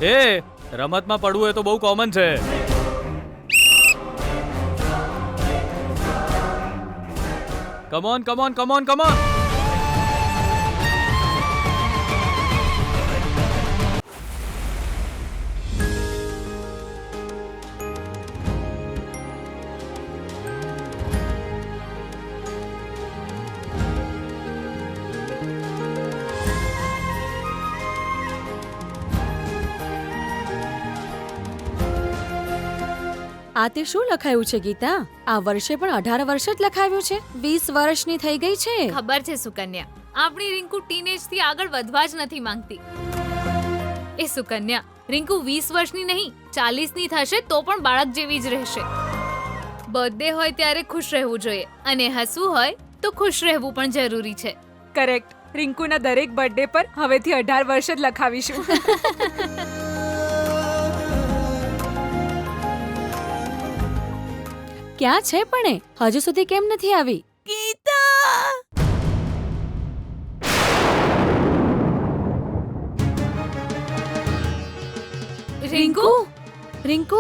એ રમતમાં પડવું એ તો બહુ કોમન છે. Come on come on come on come on. આ તે શું લખાયું છે ગીતા? આ વર્ષે પણ 18 વર્ષ જ લખાવ્યું છે. 20 વર્ષની થઈ ગઈ છે. ખબર છે સુકન્યા, આપણી રિંકુ ટીનેજ થી આગળ વધવા જ નથી માંગતી. એ સુકન્યા, રિંકુ 20 વર્ષની નહીં 40 ની થશે તો પણ બાળક જેવી જ રહેશે. બર્થડે હોય ત્યારે ખુશ રહેવું જોઈએ અને હસવું હોય તો ખુશ રહેવું પણ જરૂરી છે. કરેક્ટ. રિંકુના દરેક બર્થડે પર હવેથી 18 વર્ષ જ લખાવીશું. ક્યાં છે પણ એ? હજુ સુધી કેમ નથી આવી? ગીતા! રિંકુ, રિંકુ,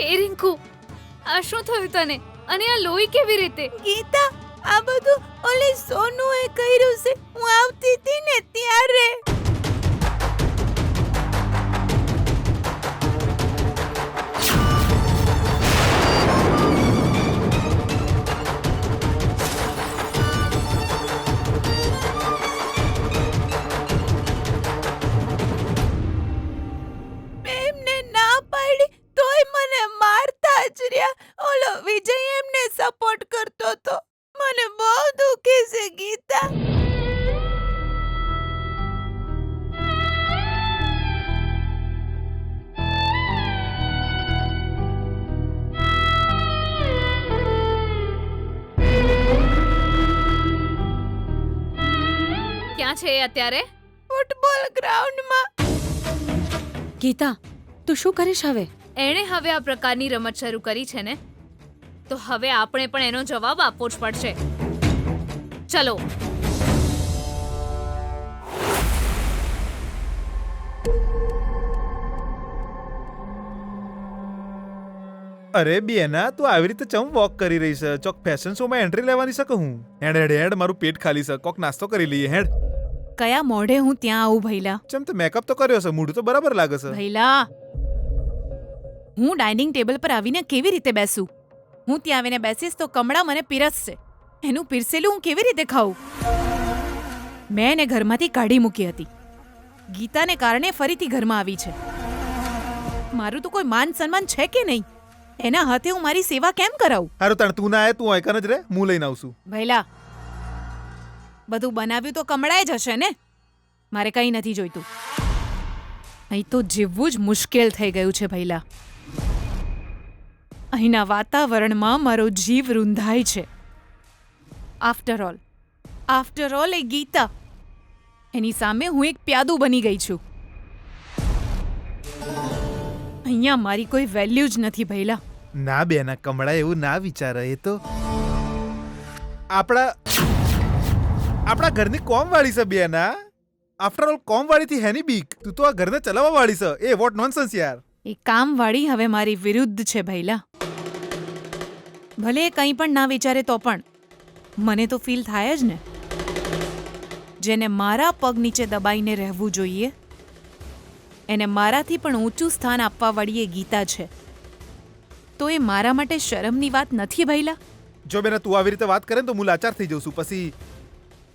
એ રિંકુ, આ શું થયું તને? અને આ લોહી કેવી રીતે? ગીતા, આ બધું ઓલી સોનુએ કર્યું છે. હું આવતી હતી ને ત્યારે. એમને ના પાડી તોય મને મારતા જ રહ્યા. ઓલો વિજય એમને સપોર્ટ કરતો તો. મને બહુ દુખે છે ગીતા. ક્યાં છે એ અત્યારે? ફૂટબોલ ગ્રાઉન્ડમાં. ગીતા, તું શું કરીશ હવે? એણે હવે આ પ્રકારની રમત શરૂ કરી છે ને, તો હવે આપણે પણ એનો જવાબ આપવો જ પડશે. ચલો. અરે બેના, તું આવી રીતે ચમ વોક કરી રહી છે? ચોક ફેશન શો માં એન્ટ્રી લેવાની છે કે હું? હેડ હેડ હેડ, મારું પેટ ખાલી છે. કોક નાસ્તો કરી લઈએ. હેડ. કયા મોઢે હું ત્યાં આવું ભૈલા? ચમ તે મેકઅપ તો કર્યો છે, મૂડ તો બરાબર લાગે છે. ભૈલા, હું ડાઇનિંગ ટેબલ પર આવીને કેવી રીતે બેસું? હું ત્યાં આવીને બેસીશ તો કમળા મને પીરસશે. એનું પીરસેલું હું કેવી રીતે ખાઉં? મેં એને ઘરમાંથી કાઢી મૂકી હતી. ગીતાને કારણે ફરીથી ઘરમાં આવી છે. મારું તો કોઈ માન સન્માન છે કે નહીં? એના હાથે હું મારી સેવા કેમ કરાવું? હારું તાણ તું ના આય, તું આયકન જ રે, હું લઈને આવશું. ભૈલા, બધું બનાવ્યું તો કમળાએ જ હશે ને? મારે કંઈ નથી જોઈતું. અહીં તો જીવવું જ મુશ્કેલ થઈ ગયું છે ભૈલા. અહીંના વાતાવરણમાં મારો જીવ રૂંધાય છે. આફ્ટર ઓલ એ ગીતા, એની સામે હું એક પ્યાદુ બની ગઈ છું. અહીંયા મારી કોઈ વેલ્યુ જ નથી ભૈલા. ના બેના, કમળા એવું ના વિચારે. એ તો આપણા ઘરની કોમ વાળી છે બેના. આફ્ટર ઓલ કોમ વાળી થી હેની બીક? તું તો આ ઘરને ચલાવવા વાળી છે. એ વોટ નોનસેન્સ યાર. એ કામવાળી હવે મારી વિરુદ્ધ છે ભૈલા. ભલે એ કંઈ પણ ના વિચારે તો પણ મને તો ફીલ થાય જ ને. જેને મારા પગ નીચે દબાઈને રહેવું જોઈએ, એને મારાથી પણ ઊંચું સ્થાન આપવા વાળી એ ગીતા છે. તો એ મારા માટે શરમની વાત નથી ભૈલા? જો બેના તું આવી રીતે વાત કરે ને તો હું લાચાર થઈ જાઉં છું. પછી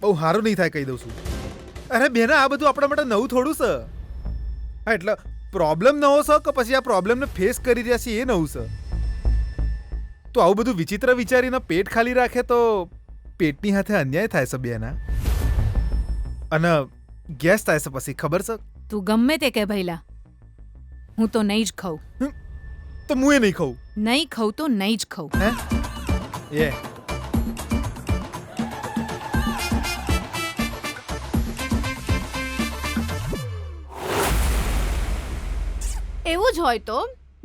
બહુ સારું નહીં થાય, કહી દઉં છું. અરે બેના, આ બધું આપણા માટે નવું થોડું છે. હા, એટલે પ્રોબ્લેમ નવો છે કે પછી આ પ્રોબ્લેમને ફેસ કરી રહ્યા છીએ એ નવું છે? તો આવું બધું વિચિત્ર વિચારીને પેટ ખાલી રાખે તો પેટની હાથે અન્યાય થાય છે બેના. અને ગેસ થાય છે પછી, ખબર છે? તું ગમે તે કે ભૈલા, હું તો નહીં જ ખાઉં. તો હું એ નહીં ખાઉં. નહીં ખાઉં તો નહીં જ ખાઉં. હે એ એવું જ હોય તો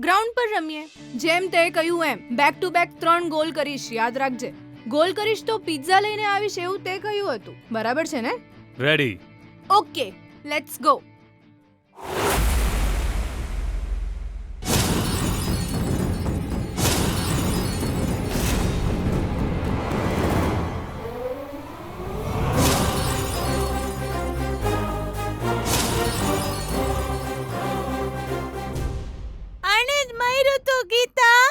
ગ્રાઉન્ડ પર રમીએ. જેમ તે કહ્યું એમ બેક ટુ બેક 3 ગોલ કરીશ, યાદ રાખજે. ગોલ કરીશ તો પિઝા લઈને આવીશ એવું તે કહ્યું હતું, બરાબર છે ને? રેડી. Okay, let's go. આને જ માર્યું તો ગીતા.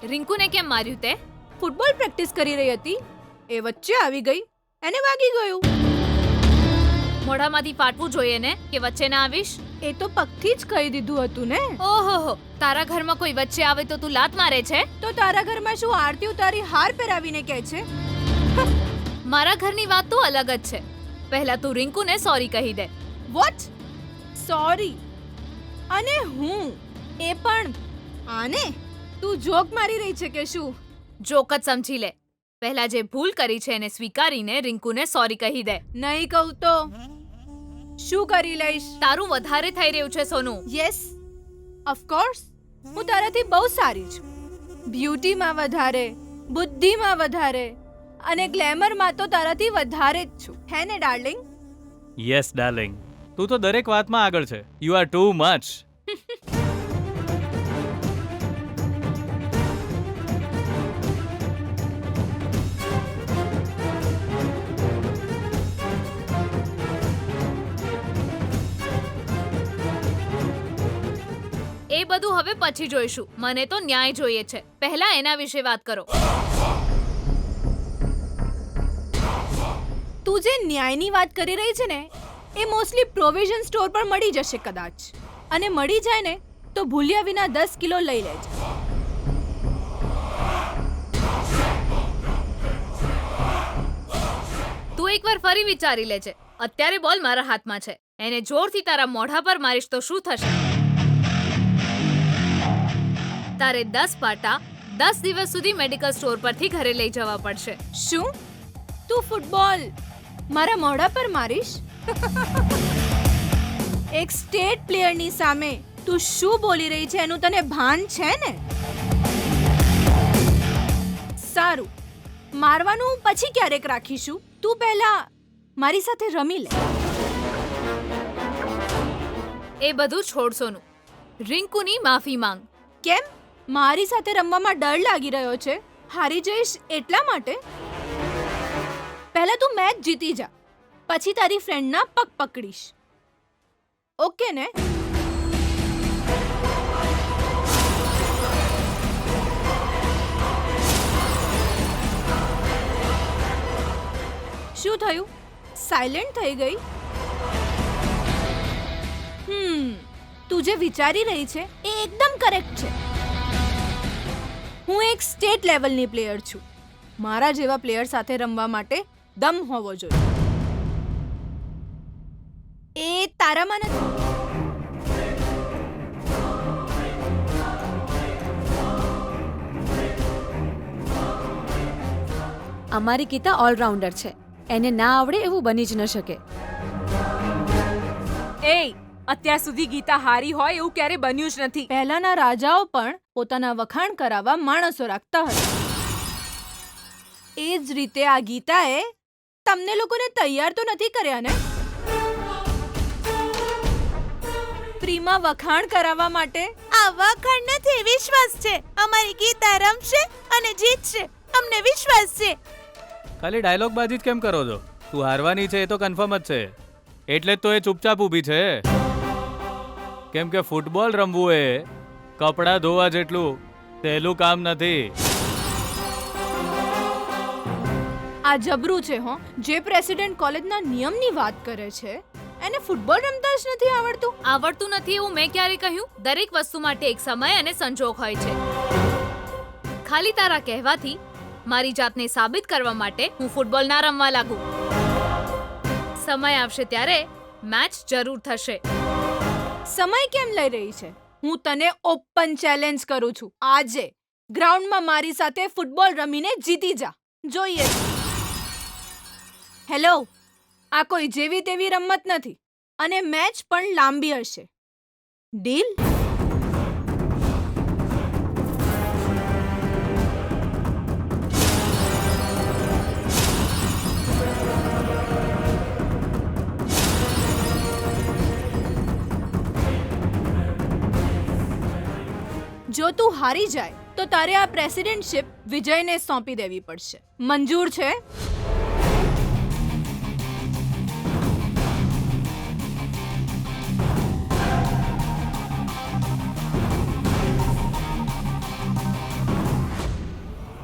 રિંકુને કેમ માર્યું તે? ફૂટબોલ પ્રેક્ટિસ કરી રહી હતી, એ વચ્ચે આવી ગઈ, એને વાગી ગયું. મોઢામાંથી ફાટવું જોઈએ ને કે વચ્ચે ના આવીશ? એ તો પગથી જ કહી દીધું હતું ને. ઓહોહો, તારા ઘરમાં કોઈ વચ્ચે આવે તો તું લાત મારે છે? તો તારા ઘરમાં શું આરતી ઉતારી હાર પહેરાવીને કહે છે? મારા ઘરની વાત તો અલગ જ છે. પહેલા તું રિંકુને સોરી કહી દે. વોટ? સોરી? અને હું એ પણ આને? તું જોક મારી રહી છે કે શું? જોક જ સમજી લે. પહેલા જે ભૂલ કરી છે એને સ્વીકારીને રિંકુને સોરી કહી દે. નહીં કહું તો શું કરી લઈશ? તારું વધારે થઈ રહ્યું છે સોનુ. Yes, of course. હું તારાથી બહુ સારી છું. બ્યુટીમાં વધારે, બુદ્ધિમાં વધારે અને ગ્લેમરમાં તો તારાથી વધારે જ છું, હે ને ડાર્લિંગ? યસ ડાર્લિંગ, તું તો દરેક વાતમાં આગળ છે. You are too much. એ બધું હવે પછી જોઈશું. મને તો ન્યાય જોઈએ છે. પહેલા એના વિશે વાત કરો. તું જે ન્યાયની વાત કરી રહી છે ને, એ મોસ્ટલી પ્રોવિઝન સ્ટોર પર મળી જશે કદાચ. અને મળી જાય ને તો ભૂલ્યા વિના 10 કિલો લઈ લેજે. તું એકવાર ફરી વિચારી લેજે. અત્યારે બોલ મારા હાથમાં છે. એને જોરથી તારા મોઢા પર મારીશ તો શું થશે? તારે 10 પાટા 10 દિવસ સુધી મેડિકલ સ્ટોર પરથી ઘરે લઈ જવા પડશે. શું? તું ફૂટબોલ મારા મોઢા પર મારીશ? એક સ્ટેટ પ્લેયરની સામે તું શું બોલી રહી છે એનું તને ભાન છે ને? સારું, મારવાનું પછી ક્યારેક રાખીશું. તું પહેલા મારી સાથે રમી લે. એ બધું છોડશોનું. રિંકુની માફી માંગ. કેમ? મારી સાથે રમવામાં ડર લાગી રહ્યો છે? હારી જઈશ એટલા માટે? પહેલા તું મેચ જીતી જા, પછી તારી ફ્રેન્ડના પગ પકડીશ. ઓકે ને? શું થયું? સાયલેન્ટ થઈ ગઈ? તું જે વિચારી રહી છે એ એકદમ કરેક્ટ છે. હું એક સ્ટેટ લેવલની પ્લેયર છું. મારા જેવા પ્લેયર સાથે રમવા માટે દમ હોવો જોઈએ. એ તારામાં નથી. અમારી ગીતા ઓલરાઉન્ડર છે. એને ના આવડે એવું બની જ ન શકે. એ અત્યાર સુધી ગીતા હારી હોય એવું ક્યારે બન્યું જ નથી. પહેલાના રાજાઓ પણ પોતાના વખાણ કરાવવા માણસો રાખતા હતા. એ જ રીતે આ ગીતાએ તમને લોકોને તૈયાર તો નથી કર્યા ને? ફ્રીમાં વખાણ કરાવવા માટે? આ વખાણ નથી, વિશ્વાસ છે. અમારી ગીતા રમશે અને જીતશે, અમને વિશ્વાસ છે. ખાલી ડાયલોગબાજી જ કેમ કરો છો? તું હારવાની છે એ તો કન્ફર્મ જ છે. એટલે જ તો એ ચૂપચાપ ઊભી છે. કેમ કે ફૂટબોલ રમવું એ કપડાં ધોવા જેટલું સહેલું કામ નથી. આ જબરું છે હો. જે પ્રેસિડેન્ટ કોલેજના નિયમની વાત કરે છે એને ફૂટબોલ રમતા જ નથી આવડતું. આવડતું નથી એવું મેં ક્યારે કહ્યું? દરેક વસ્તુ માટે એક સમય અને સંજોગ હોય છે. ખાલી તારા કહેવાથી મારી જાતને સાબિત કરવા માટે હું ફૂટબોલ ના રમવા લાગુ. સમય આવશે ત્યારે મેચ જરૂર થશે. સમય કેમ લઈ રહી છે? હું તને ઓપન ચેલેન્જ કરું છું. આજે ગ્રાઉન્ડમાં મારી સાથે ફૂટબોલ રમીને જીતી જા. જોઈએ. હેલો, આ કોઈ જેવી તેવી રમત નથી અને મેચ પણ લાંબી હશે. ડીલ? જો તું હારી જાય તો તારે આ પ્રેસિડેન્ટશિપ વિજયને સોંપી દેવી પડશે. મંજૂર છે?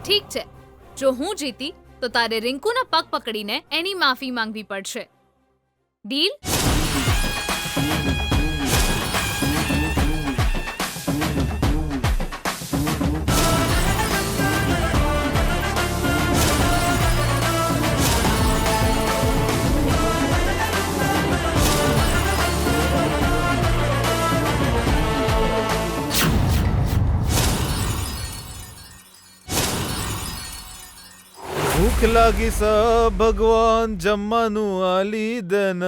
ઠીક છે, જો હું જીતી તો તારે રિંકુના પગ પકડીને એની માફી માંગવી પડશે. ડીલ? ભૂખ લાગી સ ભગવાન જમવાનું આલી દે ન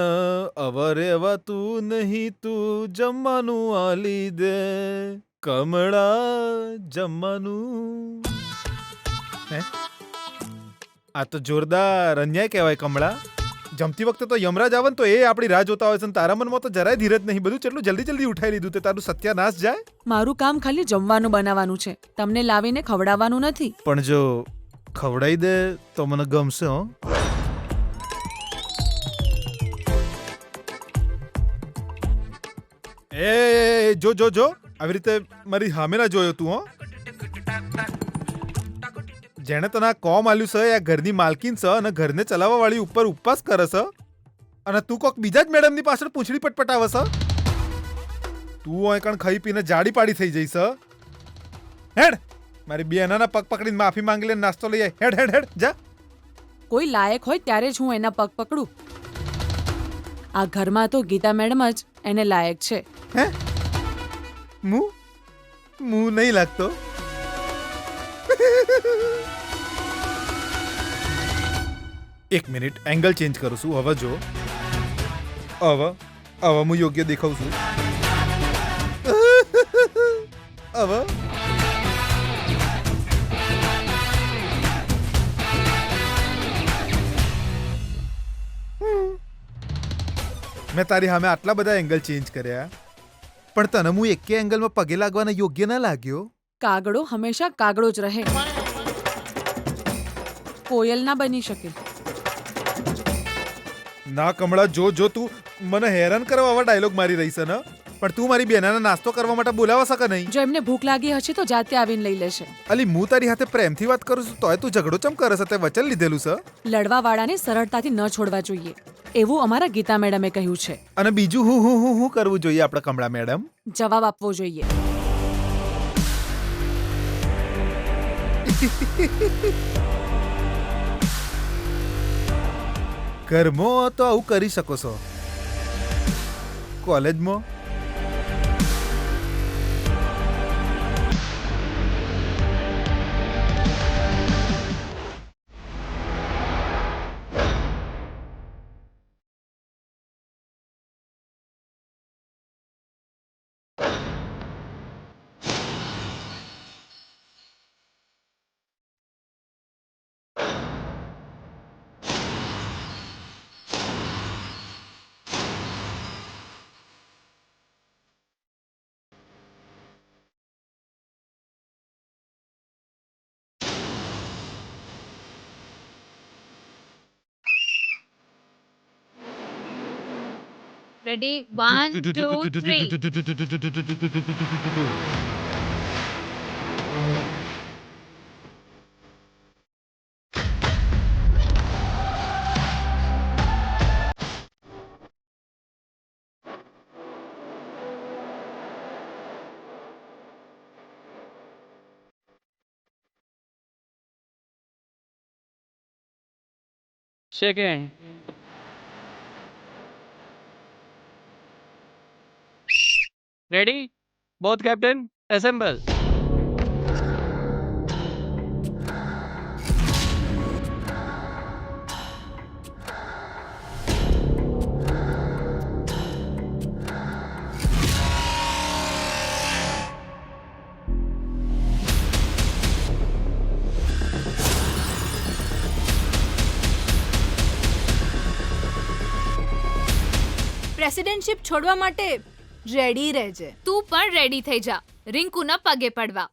અવરેવા તું નહીં તું જમવાનું આલી દે કમળા જમવાનું. હે, આ તો જોરદાર અન્યાય કહેવાય કમળા. જમતી વખતે તો યમરાજ આવે ને તો એ આપણી રાહ જોતા હોય છે ને તારા મનમાં તો જરાય ધીરજ નહીં. બધું કેટલું જલ્દી જલ્દી ઉઠાઈ લીધું તે તારું સત્યાનાશ જાય. મારું કામ ખાલી જમવાનું બનાવવાનું છે, તમને લાવીને ખવડાવવાનું નથી. પણ જો ખવડાવી દે તો મને ગમશે. હો, એ જો જો જો આવી રીતે મારી સામે ના જોયો તું. હો, જેણે તને આ કોમ આલ્યું છે આ ઘરની માલકીન છે અને ઘરને ચલાવવા વાળી ઉપર ઉપવાસ કરે છે અને તું કોક બીજા જ મેડમની પાછળ પૂંછડી પટપટાવે છે. તું અહીં કણ ખાઈ પીને જાડી પાડી થઈ જઈશ. હેડ, મારી બેનાના પગ પકડીને માફી માંગી લે, નાસ્તો લઈ આય. હેડ હેડ હેડ જા. કોઈ લાયક હોય ત્યારે જ હું એના પગ પકડું. આ ઘરમાં તો ગીતા મેડમ જ એને લાયક છે. હે, મું નહીં લાગતો. એક મિનિટ, એંગલ ચેન્જ કરું છું. હવે જો, હવે હું યોગ્ય દેખાઉં છું. હવે મેં તારી સામે આટલા બધા એંગલ ચેન્જ કર્યા પણ તને હું એકે એંગલમાં પગે લાગવાના યોગ્ય ના લાગ્યો. કાગડો હંમેશા કાગડો જ રહે, કોયલ ના બની શકે. ના કમળા, જો જો તું મને હેરાન કરવા આવા ડાયલોગ મારી રહી છે ને, પણ તું મારી બેનાને નાસ્તો કરવા માટે બોલાવા શકે નહીં. જો એમને ભૂખ લાગી હશે તો જાતે આવીને લઈ લેશે. અલી, હું તારી સાથે પ્રેમથી વાત કરું છું તોય તું ઝઘડો ચમ કરે છે? તે વચન લીધેલું છે. લડવા વાળાને સરળતાથી ન છોડવા જોઈએ એવું અમારા ગીતા મેડમે કહ્યું છે. અને બીજું હું કરવું જોઈએ આપણે કમળા મેડમ? જવાબ આપવો જોઈએ. ઘરમાં તો આવું કરી શકો છો, કોલેજમાં Ready? 1, 2, 3. Second. Ready? Both captain, assemble. પ્રેસિડેન્ટશિપ છોડવા માટે રેડી રહેજે. તું પણ રેડી થઈ જા રિંકુના પગે પડવા.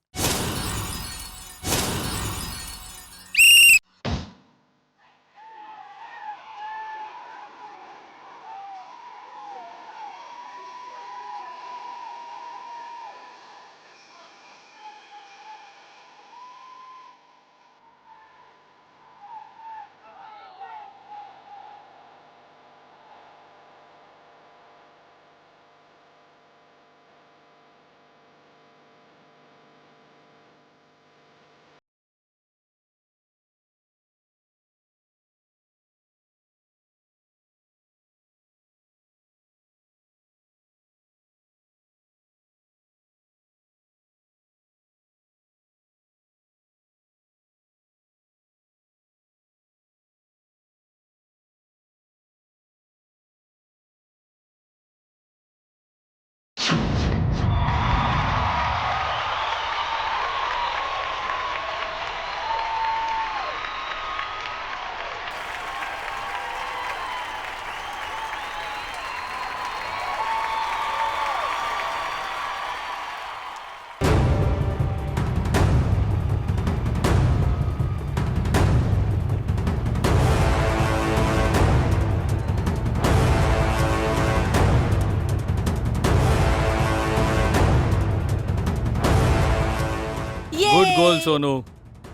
Good goal Sonu.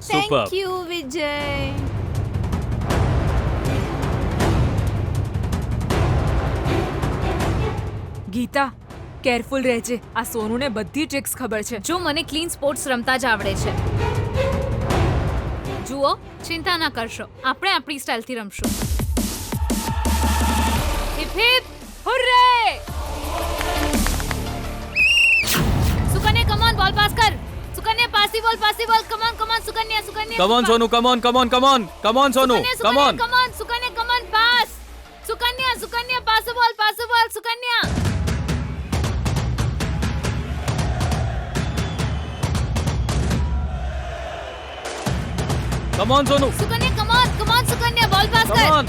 Super. Thank you Vijay. Geeta careful રહેજે. આ સોનુને બધી ટ્રિક્સ ખબર છે. જો મને ક્લીન સ્પોર્ટ્સ રમતા જ આવડે છે. જુઓ, ચિંતા ના કરશો, આપણે આપણી સ્ટાઇલથી રમશું. Hip hip hurray! Sukanya come on, ball pass કર. સુકન્યા પાસી ball come on Sukanya come on Sonu, come on come on Sonu, come on. Sukanya come on pass. Sukanya pass ball Sukanya. Come on Sonu, Sukanya come on Sukanya ball pass કમ કર. ઓન.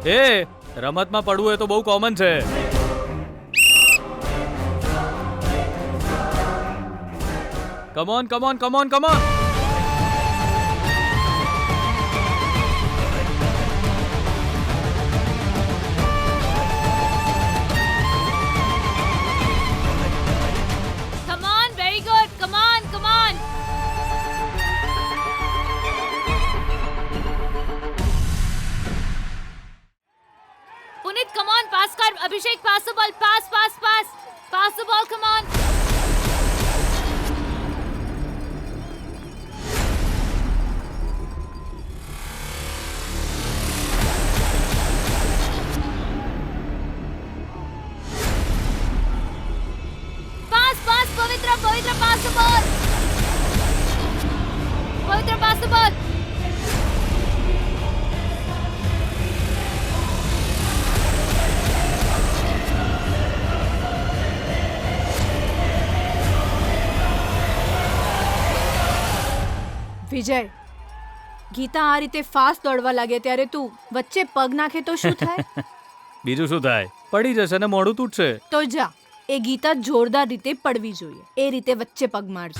એ રમતમાં પડવું એ તો બહુ કોમન છે. Come on. Come on, very good. Come on. Punit, come on, pass kar. Abhishek, pass the ball. Pass. Pass the ball, come on. Pass, Pavitra, pass the ball. Pavitra, pass the ball. વિજય, ગીતા આ રીતે fast દોડવા લાગે ત્યારે તું વચ્ચે પગ નાખે તો શું થાય? બીજું શું થાય? પડી જશે ને મોઢું તૂટશે. તો જા, એ ગીતા જોરદાર રીતે પડવી જોઈએ, એ રીતે વચ્ચે પગ મારજે.